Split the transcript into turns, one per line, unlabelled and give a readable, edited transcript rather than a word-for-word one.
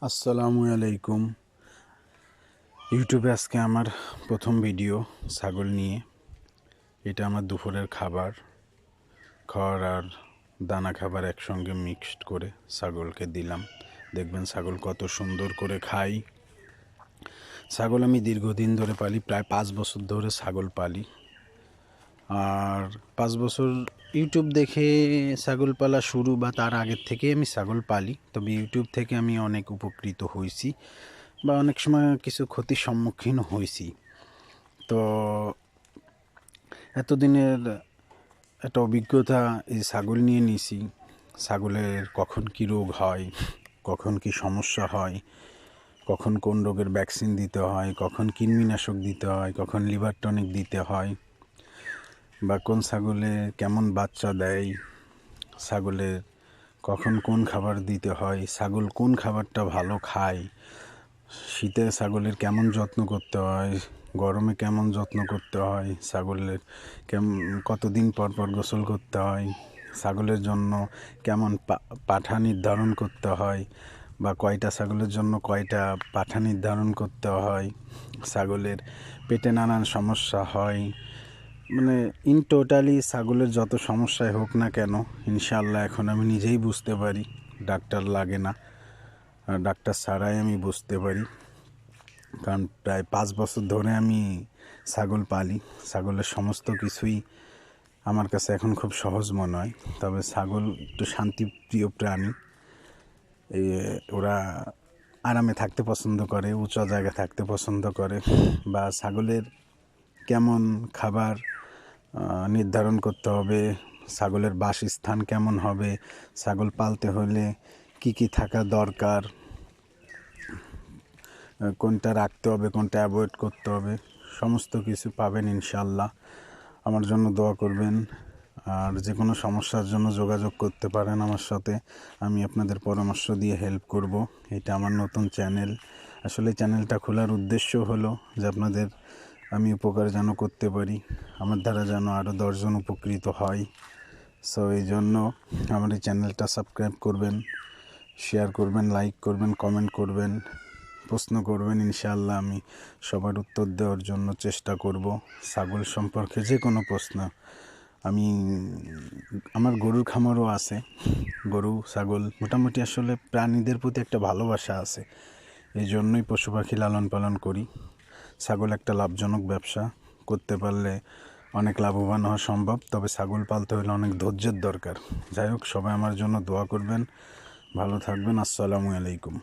আসসালামু আলাইকুম। ইউটিউবে আজকে আমার প্রথম ভিডিও ছাগল নিয়ে। এটা আমার দুপুরের খাবার, খড় আর দানা খাবার একসঙ্গে মিক্সড করে ছাগলকে দিলাম। দেখবেন ছাগল কত সুন্দর করে খায়। ছাগল আমি দীর্ঘদিন ধরে পালি, প্রায় 5 বছর ধরে ছাগল পালি। আর 5 বছর ইউটিউব দেখে ছাগল পালা শুরু বা তার আগের থেকে আমি ছাগল পালি, তবে ইউটিউব থেকে আমি অনেক উপকৃত হয়েছি বা অনেক সময় কিছু ক্ষতির সম্মুখীন হয়েছি। তো এতদিনের একটা অভিজ্ঞতা এই ছাগল নিয়ে নিয়েছি। ছাগলের কখন কী রোগ হয়, কখন কী সমস্যা হয়, কখন কোন রোগের ভ্যাকসিন দিতে হয়, কখন কৃমিনাশক দিতে হয়, কখন লিভার টনিক দিতে হয়, বা কোন ছাগলে কেমন বাচ্চা দেয়, ছাগলের কখন কোন খাবার দিতে হয়, ছাগল কোন খাবারটা ভালো খায়, শীতে ছাগলের কেমন যত্ন করতে হয়, গরমে কেমন যত্ন করতে হয়, ছাগলের কতদিন পর পর গোসল করতে হয়, ছাগলের জন্য কেমন পাঠা নির্ধারণ করতে হয়, বা কয়টা ছাগলের জন্য কয়টা পাঠা নির্ধারণ করতে হয়, ছাগলের পেটে নানান সমস্যা হয়, মানে ইন টোটালি ছাগলের যত সমস্যাই হোক না কেন, ইনশাআল্লাহ এখন আমি নিজেই বুঝতে পারি, ডাক্তার লাগে না, ডাক্তার ছাড়াই আমি বুঝতে পারি। কারণ প্রায় 5 বছর ধরে আমি ছাগল পালি। ছাগলের সমস্ত কিছুই আমার কাছে এখন খুব সহজ মনে হয়। তবে ছাগল একটু শান্তিপ্রিয় প্রাণী। ওরা আরামে থাকতে পছন্দ করে, উঁচু জায়গায় থাকতে পছন্দ করে, বা ছাগলের কেমন খাবার নির্ধারণ করতে হবে, ছাগলের বাসস্থান কেমন হবে, ছাগল পালতে হলে কি কি থাকা দরকার, কোনটা রাখতে হবে, কোনটা অ্যাভয়েড করতে হবে, সমস্ত কিছু পাবেন ইনশাআল্লাহ। আমার জন্য দোয়া করবেন। আর যে কোনো সমস্যার জন্য যোগাযোগ করতে পারেন আমার সাথে, আমি আপনাদের পরামর্শ দিয়ে হেল্প করব। এটা আমার নতুন চ্যানেল। আসলে চ্যানেলটা খোলার উদ্দেশ্য হলো যে আপনাদের আমি উপকার যেন করতে পারি, আমার দ্বারা যেন আরও 10 জন উপকৃত হয়। সো এই জন্য আমার এই চ্যানেলটা সাবস্ক্রাইব করবেন, শেয়ার করবেন, লাইক করবেন, কমেন্ট করবেন, প্রশ্ন করবেন। ইনশাআল্লাহ আমি সবার উত্তর দেওয়ার জন্য চেষ্টা করব। ছাগল সম্পর্কে যে কোনো প্রশ্ন, আমার গরুর খামারও আছে। গরু ছাগল মোটামুটি আসলে প্রাণীদের প্রতি একটা ভালোবাসা আছে, এই জন্যই পশু পাখি লালন পালন করি। ছাগল একটা লাভজনক ব্যবসা, করতে পারলে অনেক লাভবান হওয়া সম্ভব, তবে ছাগল পালতে হলে অনেক ধৈর্যের দরকার। যাই হোক, সবাই আমার জন্য দোয়া করবেন, ভালো থাকবেন। আসসালামু আলাইকুম।